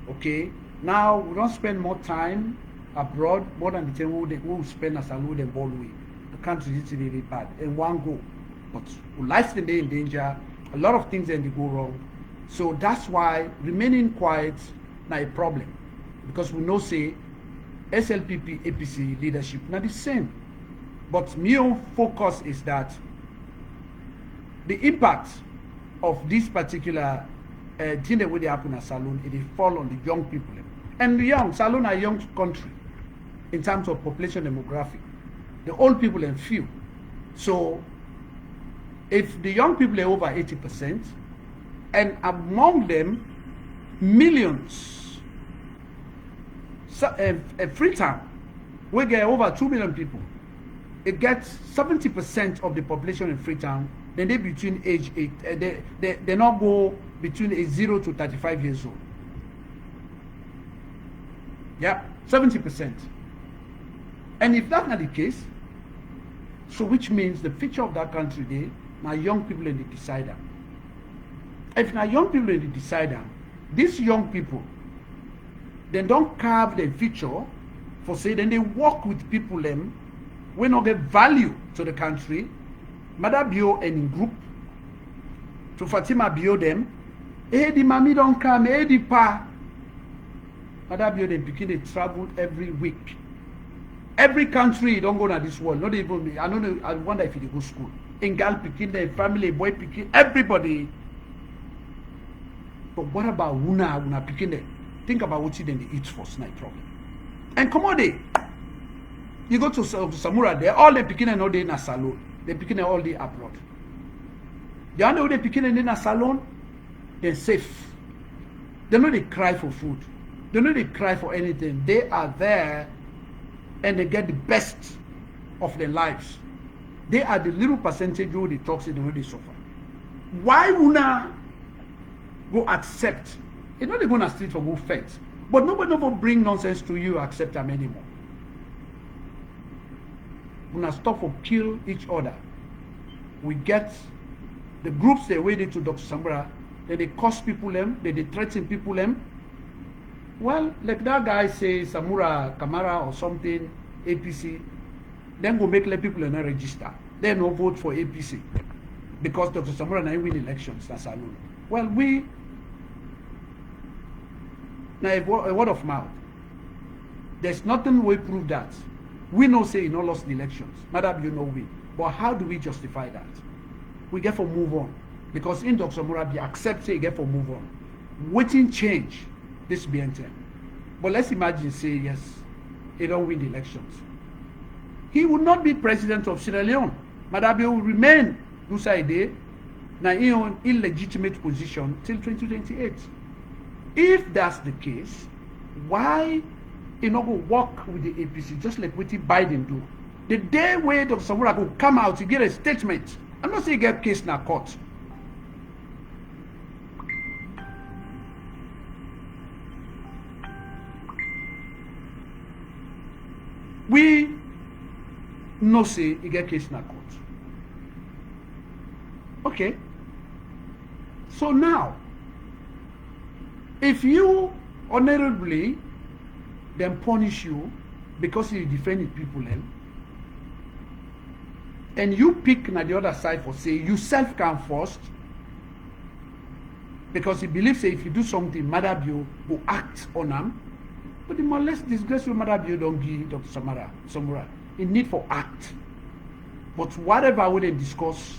Okay? Now we don't spend more time abroad more than the time we will spend at Salon and Ballway. The country is really bad and one go. But lives then they in danger. A lot of things then they go wrong. So that's why remaining quiet now a problem. Because we know say SLPP, APC leadership, not the same. But my own focus is that the impact of this particular thing that will happen at Salon, it will fall on the young people. And the young, Salon are a young country in terms of population demographic. The old people are few. So if the young people are over 80%, and among them, millions, Freetown, we get over 2 million people. It gets 70% of the population in Freetown. Then they between age 8, they not go between age 0 to 35 years old. Yeah, 70%. And if that's not the case, so which means the future of that country there, now young people in the decider. If now young people in the decider, these young people, they don't carve their future for say, then they work with people them, we not get value to the country, Mother Bio and in group, to Fatima Bio them, the mommy don't come, the pa. Mother Bio they begin to travel every week. Every country don't go to this world, not even me. I don't know, I wonder if they go school. in girl picking, the family, boy picking, everybody. But what about una picking them? Think about what they eat for night problem. And come on, you go to Samura there, all the picking all day in a salon. They picking all day abroad. You know they picking in a salon, they're safe. They know they cry for food. They know they cry for anything. They are there and they get the best of their lives. They are the little percentage who they talk to, the way they suffer. Why una go accept? You know they're going to street for go fight. But nobody never bring nonsense to you accept them anymore. Una stop for kill each other. We get the groups they waited to Dr. Samura, they curse people them, they threaten people them. Well, like that guy say Samura Kamara or something, APC, then go make let people not register. They no vote for APC because Dr. Samura na win elections. That's alone. Well, we now a word of mouth. There's nothing we prove that. We know say he no lost the elections. Madam, you know we. But how do we justify that? We get for move on. Because in Dr. Samura, be accept say get for move on. Waiting change this BNT. But let's imagine say yes, he don't win the elections. He would not be president of Sierra Leone. Madabe will remain Nusaide na in an illegitimate position till 2028. If that's the case, why he not go work with the APC just like what Biden do? The day where Dr. Samura will come out to get a statement, I'm not saying get case in a court. We no say he get case in a court. Okay. So now, if you honorably then punish you because you defended people and you pick na the other side for say you self can first because he believes say if you do something, Madabio will act on them. But the more less disgraceful Madabio don't give Dr. Samura. In need for act. But whatever we they discuss,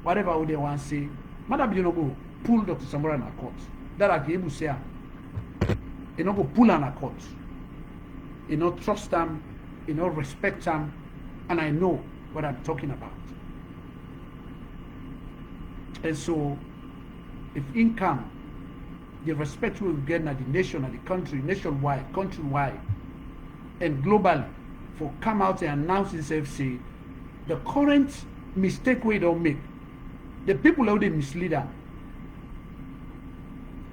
whatever we they want to say, Madabio no go pull Dr. Samura in a court. That I can able to say, you no go pull on a court. You know, trust them, you know, respect them, and I know what I'm talking about. And so, if income, the respect we will get at the nation, at the country, nationwide, countrywide, and globally, for come out and announce itself, say, the current mistake we don't make, the people who they mislead them,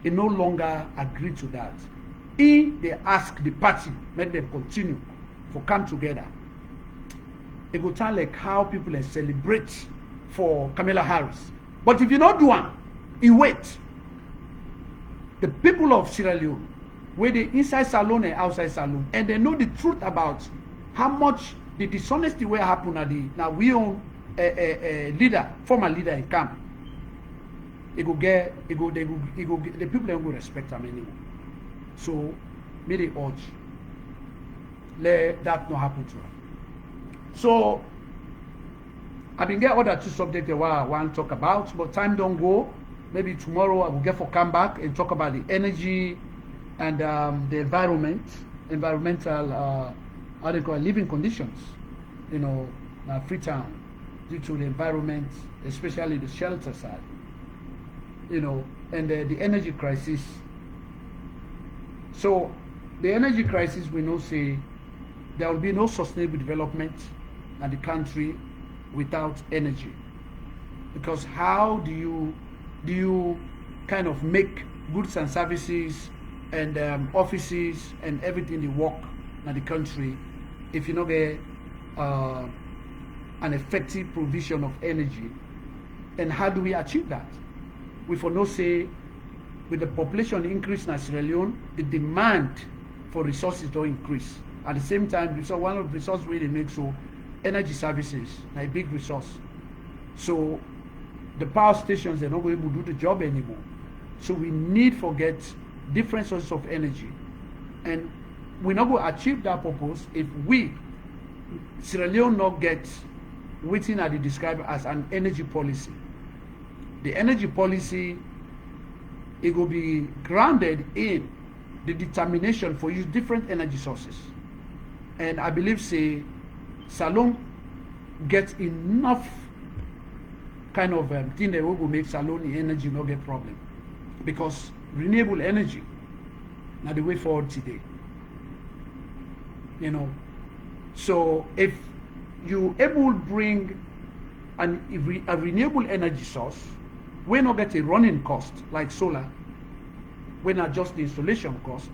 they no longer agree to that. If they ask the party, make them continue for come together. It will sound like how people celebrate for Kamala Harris. But if you not do one, you wait. The people of Sierra Leone, where they inside salon and outside salon, and they know the truth about how much the dishonesty will happen at the now we own a leader, former leader in camp. The people don't go respect them anymore. So, may they urge, let that not happen to them. So, I've been get other two subjects that I want to talk about, but time don't go. Maybe tomorrow I will get for come back and talk about the energy and the environmental, how they call it, living conditions, you know, Freetown, due to the environment, especially the shelter side, you know, and the energy crisis. So, the energy crisis, we know say there will be no sustainable development in the country without energy. Because how do you kind of make goods and services and offices and everything that work in the country if you don't get an effective provision of energy? And how do we achieve that? We for no say with the population increase in Sierra Leone, the demand for resources don't increase. At the same time, so one of the resources we make so energy services, a big resource. So the power stations, they're not going to do the job anymore. So we need to get different sources of energy. And we're not going to achieve that purpose if we, Sierra Leone, not get waiting at the described as an energy policy. The energy policy, it will be grounded in the determination for use different energy sources. And I believe say Salone gets enough kind of thing that will make Salone energy not get problem, because renewable energy now the way forward today. You know, so if you able to bring a renewable energy source, we not get a running cost like solar, we not just the installation cost,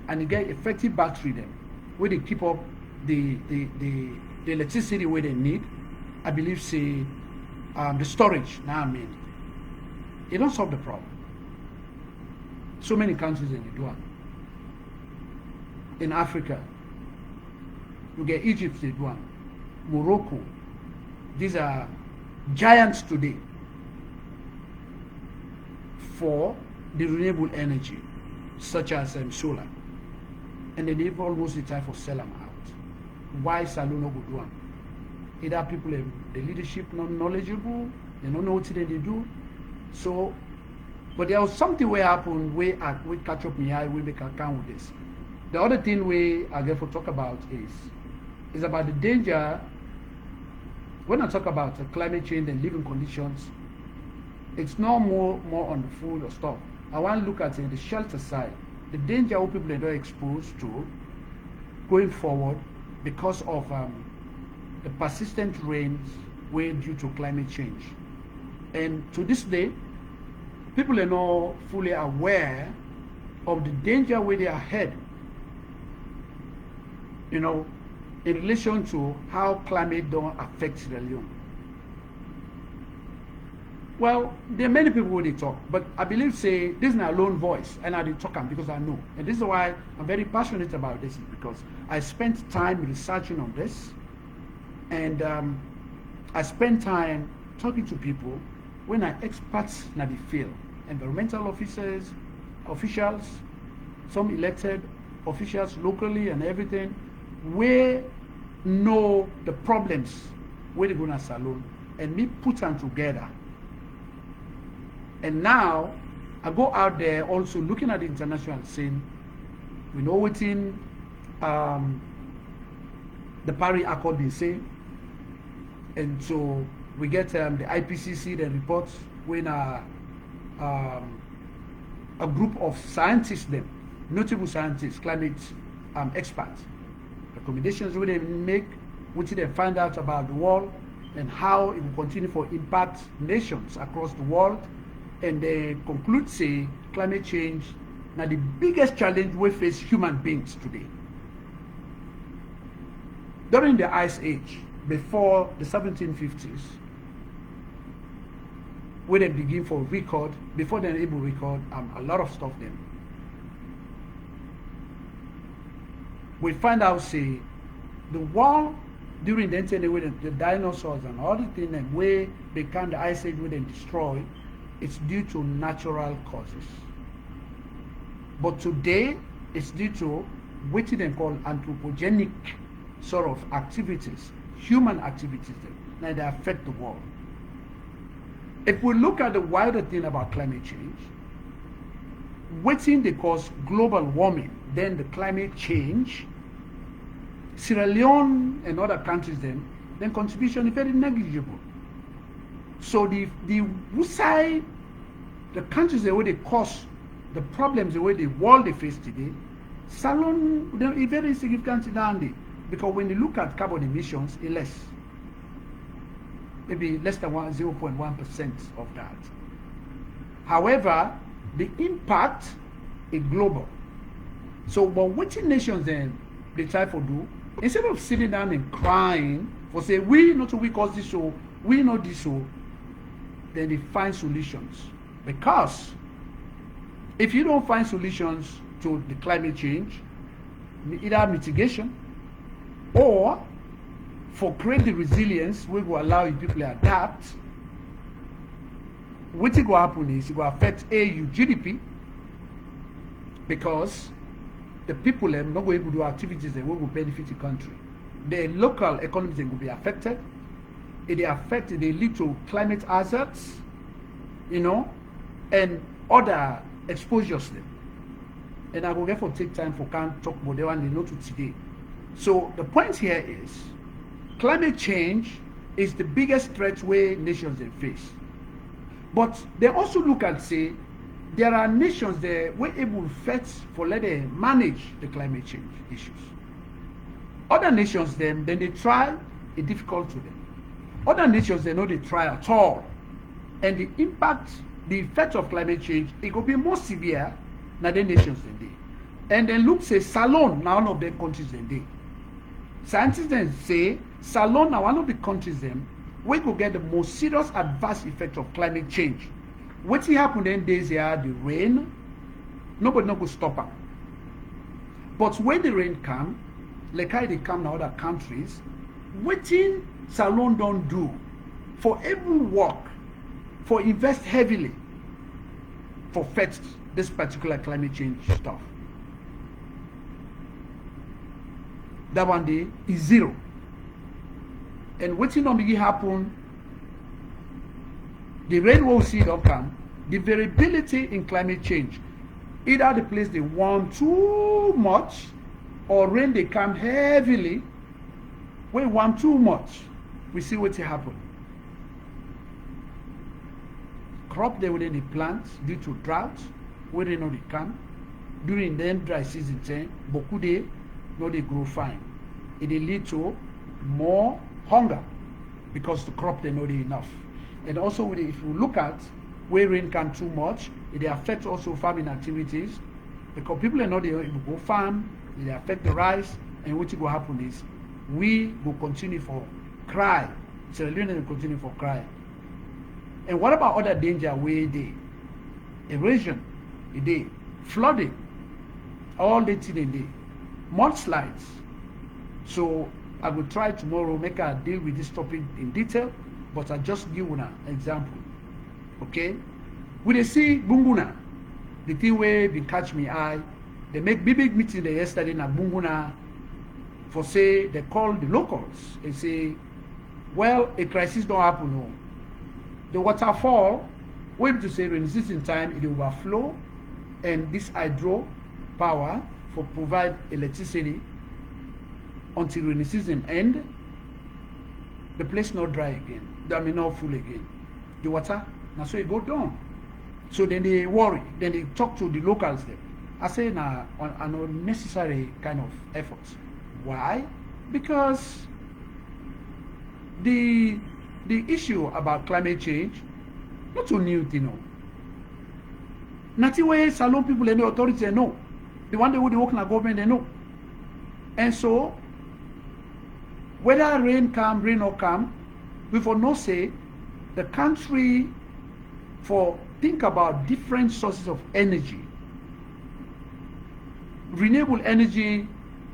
and you get effective battery then, where they keep up the electricity where they need. I believe say the storage now it don't solve the problem. So many countries in the world. In Africa, you get Egypt, they do Morocco. These are giants today for the renewable energy, such as solar. And then they've almost time for sell them out. Why Salone no go do them? Either people the leadership not knowledgeable, they don't know what they do. So, but there was something where happened where we catch up me eye, we make account with this. The other thing we I get to talk about is about the danger. When I talk about climate change and living conditions, it's not more on the food or stuff. I want to look at the shelter side, the danger of people that are exposed to going forward because of the persistent rains were due to climate change. And to this day, people are not fully aware of the danger where they are headed, you know, in relation to how climate don't affect Sierra Leone. Well, there are many people who they talk, but I believe say this is my lone voice, and I did talk because I know. And this is why I'm very passionate about this, because I spent time researching on this, and I spent time talking to people when are experts in the field, environmental officers, officials, some elected officials locally and everything, we know the problems where they're going to Salone, and me put them together. And now I go out there also looking at the international scene. We know what's in the Paris Accord they say, and so we get the IPCC that reports when a group of scientists, them notable scientists, climate experts, recommendations where they make, which they find out about the world and how it will continue to impact nations across the world. And they conclude say climate change now the biggest challenge we face human beings today. During the Ice Age, before the 1750s, where they begin for record, before they're able to record a lot of stuff then, we find out say the world during the internet with the dinosaurs and all the things and where they can the Ice Age where they destroy, it's due to natural causes. But today, it's due to what they call anthropogenic sort of activities, human activities that they affect the world. If we look at the wider thing about climate change, what they cause global warming, then the climate change, Sierra Leone and other countries then contribution is very negligible. So the side, the countries the way they cause the problems the way the world they face today, Salone is very significant down there, because when you look at carbon emissions, it's less, maybe less than 0.1% of that. However, the impact is global. So, but what nations then they try to do, instead of sitting down and crying for say we not we cause this so, we know this so, then they find solutions. Because if you don't find solutions to the climate change, either mitigation or for create the resilience we will allow people to adapt, what will happen is it will affect AU GDP, because the people are not going to do activities that will benefit the country. The local economies will be affected. it affect, they lead to climate hazards, you know, and other exposures them. And I will therefore take time for can talk about that one not to today. So the point here is climate change is the biggest threat where nations they face. But they also look and say there are nations there were able to fight for let them manage the climate change issues. Other nations then they try, it's difficult to them. Other nations they know they try at all. And the impact, the effect of climate change, it will be more severe than the nations than they. And then look say Salon now one of the countries than they. Scientists then say Salon now one of the countries then we go get the most serious adverse effect of climate change. What will happen then days here, the rain, nobody not go stop them. But when the rain come, like how they come in other countries, wetin Salon don't do for every work, for invest heavily for fetch this particular climate change stuff. That one day is zero. And wetin don't begin happen, the rain will see don't come, the variability in climate change. Either the place they warm too much or rain they come heavily. We warm too much, we see what happen. Crop they within the plants due to drought, where they know they come. During then dry season time, beaucoup they know they grow fine. It will lead to more hunger because the crop they know they enough. And also if you look at where rain come too much, it affects also farming activities because people are not able to go farm, it affect the rice, and what will happen is we will continue for cry. Sierra Leone will continue for cry. And what about other danger where they? Erosion, they, flooding, all the things they, mudslides. So I will try tomorrow make a deal with this topic in detail, but I just give one example. Okay? We they see Bunguna, the thing where they catch me eye, they make big meeting there yesterday in Bunguna for say they call the locals and say, well, a crisis don't happen no. The waterfall, we have to say in season time it will overflow, and this hydro power for provide electricity until rainy season end, the place not dry again. I mean not full again. The water, now so it go down. So then they worry. Then they talk to the locals there. I say an unnecessary kind of efforts. Why? Because the issue about climate change, not so new thing, no. Nothing way Salon people and the authorities they know. The one they would work in the government they know. And so whether rain come, rain or come, we for no say the country for think about different sources of energy, renewable energy,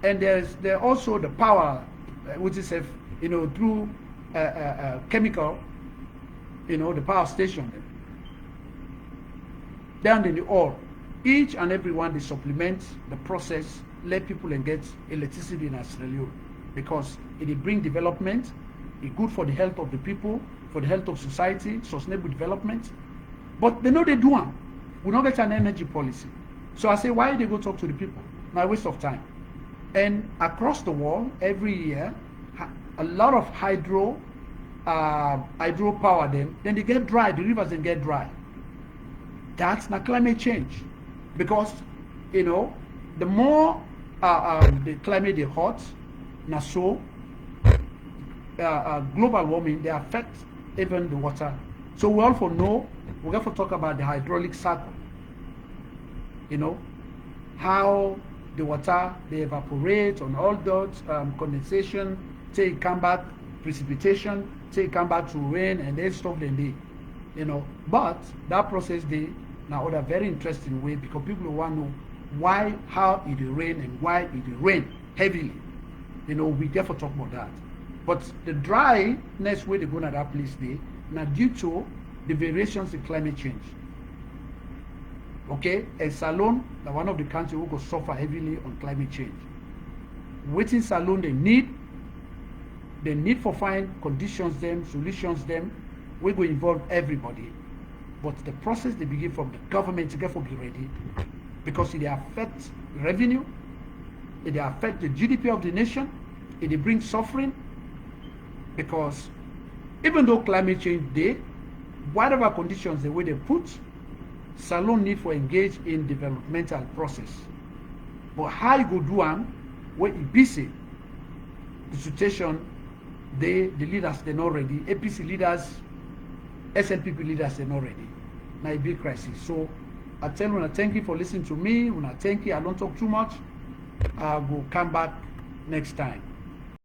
and there also the power, which is through chemical, the power station. Down in the oil, each and every one they supplement the process, let people and get electricity in Australia, because it bring development, it's good for the health of the people, for the health of society, sustainable development. But they know they do them. We don't get an energy policy. So I say, why they go talk to the people? My waste of time. And across the world, every year, a lot of hydro power then they get dry, the rivers then get dry. That's not climate change. Because, the more the climate is hot, now so global warming, they affect even the water. So we also know, we have to talk about the hydraulic cycle. How the water, they evaporate on all those condensation, till it come back, precipitation, till it come back to rain, and then stuff then they, But that process they now other very interesting way, because people want to know why, how it rain and why it rain heavily. We therefore talk about that. But the dryness where they go to that place they now due to the variations in climate change. Okay, and Salon, one of the countries who will suffer heavily on climate change. Waiting Salon they need the need for find conditions them, solutions them, we go involve everybody. But the process they begin from the government to get for be ready, because it affects revenue, it affects the GDP of the nation, it brings suffering, because even though climate change day, whatever conditions the way they put, Salon need for engage in developmental process. But how you go do am, when it busy, the situation, the leaders they're not ready, APC leaders, SNPP leaders they're not ready. Now a big crisis. So I tell you, thank you for listening to me. When I thank you, I don't talk too much. I will come back next time.